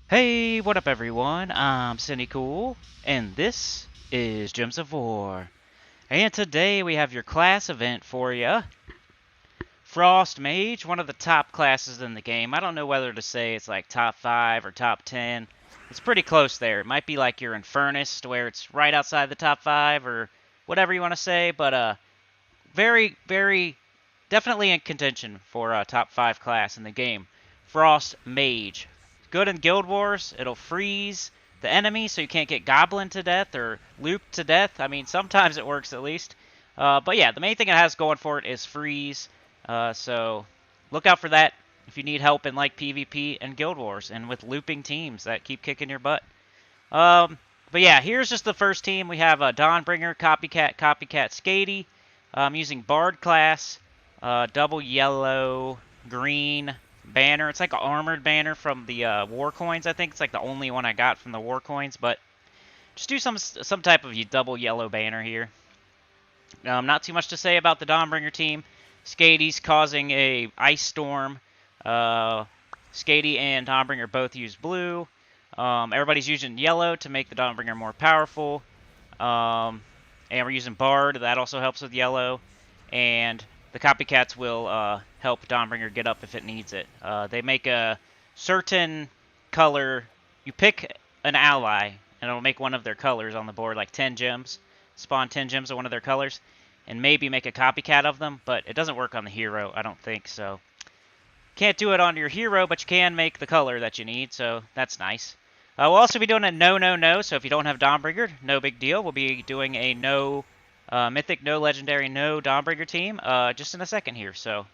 Hey, what up everyone? I'm Sinnycool, and this is Gems of War. And today we have your class event for you. FROSTMAGE, one of the top classes in the game. I don't know whether to say it's like top 5 or top 10. It's pretty close there. It might be like your Infernus, where it's right outside the top 5 or whatever you want to say, but very definitely in contention for a top 5 class in the game. FROSTMAGE. Good in Guild Wars. It'll freeze the enemy so you can't get goblin to death or looped to death. I mean, sometimes it works at least. But yeah, the main thing it has going for it is freeze. So look out for that if you need help in like PvP and Guild Wars and with looping teams that keep kicking your butt. But yeah, here's just the first team. We have a Dawnbringer, Copycat, Skatey. I'm using Bard class, double yellow, green banner. It's like an armored banner from the war coins. I think it's like the only one I got from the war coins, but just do some type of double yellow banner here. Not too much to say about the Dawnbringer team. Skatey's causing a ice storm. Skatey and Dawnbringer both use blue. Everybody's using yellow to make the Dawnbringer more powerful. And we're using Bard. That also helps with yellow. And the Copycats will help Dawnbringer get up if it needs it. They make a certain color. You pick an ally, and it'll make one of their colors on the board, like 10 gems. Spawn 10 gems of one of their colors. And maybe make a copycat of them, but it doesn't work on the hero, I don't think, so. Can't do it on your hero, but you can make the color that you need, so that's nice. We'll also be doing a no, so if you don't have Dawnbringer, no big deal. We'll be doing a no Mythic, no Legendary, no Dawnbringer team just in a second here, so.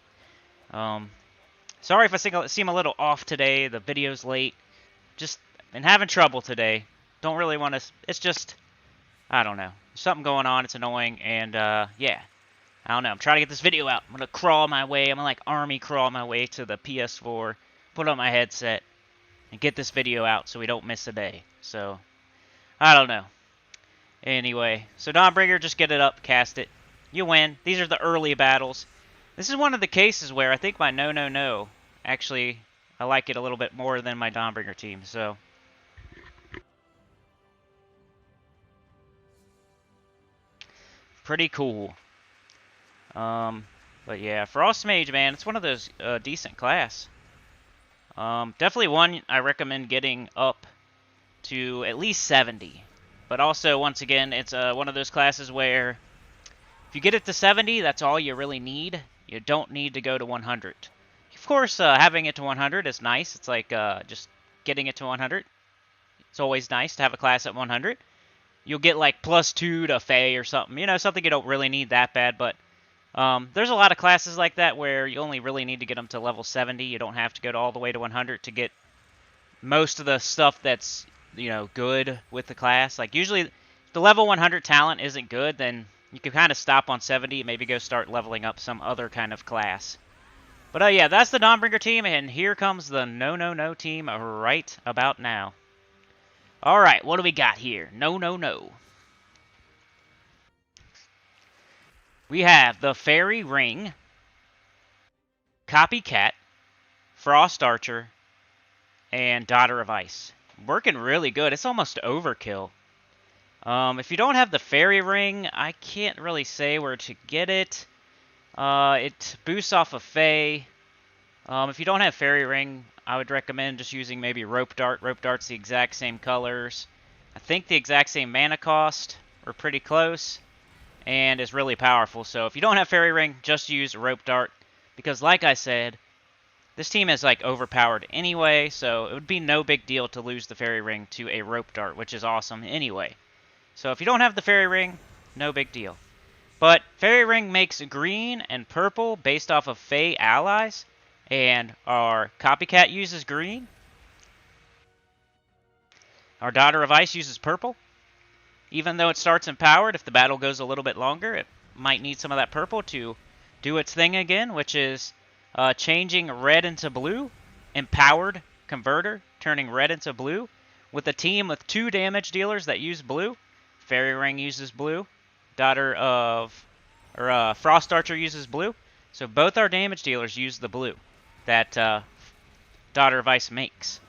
Sorry if I seem a little off today, the video's late. Just been having trouble today. Don't really want to, it's just, I don't know. There's something going on, it's annoying, and yeah. I don't know, I'm trying to get this video out. I'm going to crawl my way, I'm going to like army crawl my way to the PS4, put on my headset, and get this video out so we don't miss a day. So, I don't know. Anyway, so Dawnbringer, just get it up, cast it. You win. These are the early battles. This is one of the cases where I think my no, actually, I like it a little bit more than my Dawnbringer team, so. Pretty cool. But yeah, FROSTMAGE, man, it's one of those decent class. Definitely one I recommend getting up to at least 70. But also, once again, it's one of those classes where if you get it to 70, that's all you really need. You don't need to go to 100. Of course, having it to 100 is nice. It's like just getting it to 100. It's always nice to have a class at 100. You'll get like +2 to Fae or something. You know, something you don't really need that bad, but there's a lot of classes like that where you only really need to get them to level 70. You don't have to go all the way to 100 to get most of the stuff that's, you know, good with the class. Like, usually, if the level 100 talent isn't good, then you can kind of stop on 70 and maybe go start leveling up some other kind of class. But, yeah, that's the Dawnbringer team, and here comes the no team right about now. Alright, what do we got here? No. We have the Fairy Ring, Copycat, Frost Archer, and Daughter of Ice. Working really good. It's almost overkill. If you don't have the Fairy Ring, I can't really say where to get it. It boosts off of Fae. If you don't have Fairy Ring, I would recommend just using maybe Rope Dart. Rope Dart's the exact same colors. I think the exact same mana cost, or pretty close, and is really powerful. So if you don't have Fairy Ring, just use Rope Dart, because like I said, this team is like overpowered anyway, so it would be no big deal to lose the Fairy Ring to a Rope Dart, which is awesome anyway. So if you don't have the Fairy Ring, no big deal. But Fairy Ring makes green and purple based off of Fae allies, and our Copycat uses green. Our Daughter of Ice uses purple. Even though it starts empowered, if the battle goes a little bit longer, it might need some of that purple to do its thing again, which is changing red into blue. Empowered converter, turning red into blue. With a team with 2 damage dealers that use blue. Fairy Ring uses blue. Frost Archer uses blue. So both our damage dealers use the blue that Daughter of Ice makes.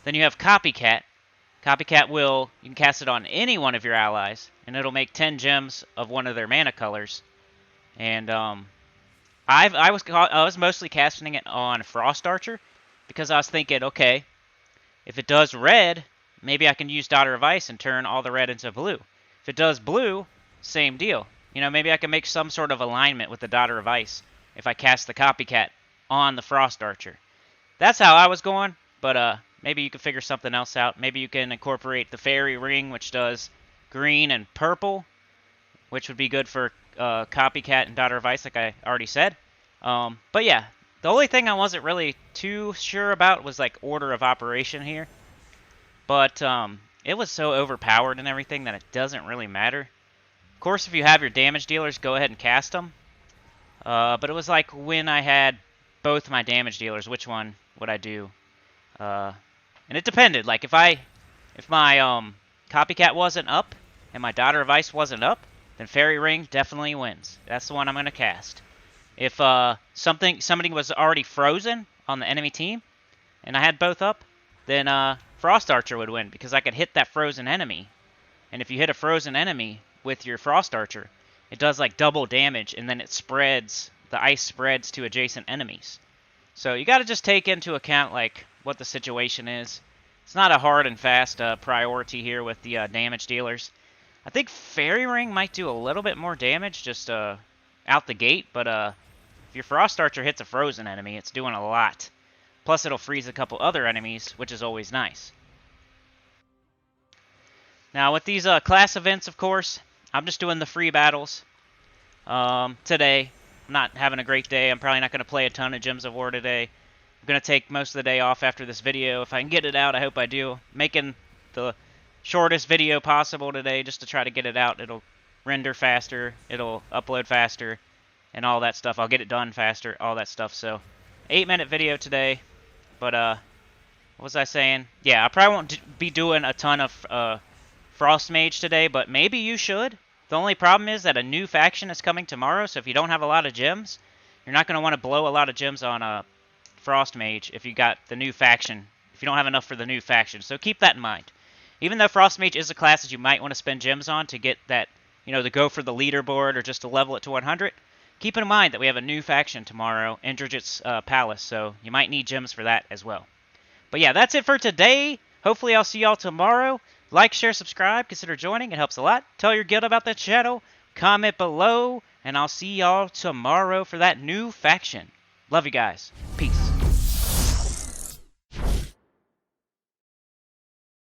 Then you have Copycat. Copycat you can cast it on any one of your allies, and it'll make 10 gems of one of their mana colors. And I was mostly casting it on Frost Archer because I was thinking, okay, if it does red, maybe I can use Daughter of Ice and turn all the red into blue. If it does blue, same deal. You know, maybe I can make some sort of alignment with the Daughter of Ice if I cast the Copycat on the Frost Archer. That's how I was going, but maybe you can figure something else out. Maybe you can incorporate the Fairy Ring, which does green and purple, which would be good for Copycat and Daughter of Ice, like I already said. But yeah, the only thing I wasn't really too sure about was like order of operation here. But it was so overpowered and everything that it doesn't really matter. Of course, if you have your damage dealers, go ahead and cast them. But it was like when I had both my damage dealers, which one would I do? And it depended. Like if my Copycat wasn't up and my Daughter of Ice wasn't up, then Fairy Ring definitely wins. That's the one I'm going to cast. If somebody was already frozen on the enemy team and I had both up, then Frost Archer would win because I could hit that frozen enemy. And if you hit a frozen enemy with your Frost Archer, it does like double damage, and then it spreads, the ice spreads to adjacent enemies. So you got to just take into account like what the situation is. It's not a hard and fast priority here with the damage dealers. I think Fairy Ring might do a little bit more damage just out the gate, but if your Frost Archer hits a frozen enemy, it's doing a lot. Plus it'll freeze a couple other enemies, which is always nice. Now with these class events, of course, I'm just doing the free battles today. I'm not having a great day. I'm probably not going to play a ton of Gems of War today. I'm going to take most of the day off after this video. If I can get it out, I hope I do. Making the shortest video possible today just to try to get it out. It'll render faster, it'll upload faster, and all that stuff. I'll get it done faster, all that stuff. So, 8-minute video today. But, what was I saying? Yeah, I probably won't be doing a ton of FROSTMAGE today, but maybe you should. The only problem is that a new faction is coming tomorrow, so if you don't have a lot of gems, you're not going to want to blow a lot of gems on FROSTMAGE if you got the new faction, if you don't have enough for the new faction. So keep that in mind. Even though FROSTMAGE is a class that you might want to spend gems on to get that, you know, to go for the leaderboard or just to level it to 100, keep in mind that we have a new faction tomorrow, Indrajit's Palace, so you might need gems for that as well. But yeah, that's it for today. Hopefully I'll see y'all tomorrow. Like, share, subscribe, consider joining. It helps a lot. Tell your guild about the channel. Comment below. And I'll see y'all tomorrow for that new faction. Love you guys. Peace.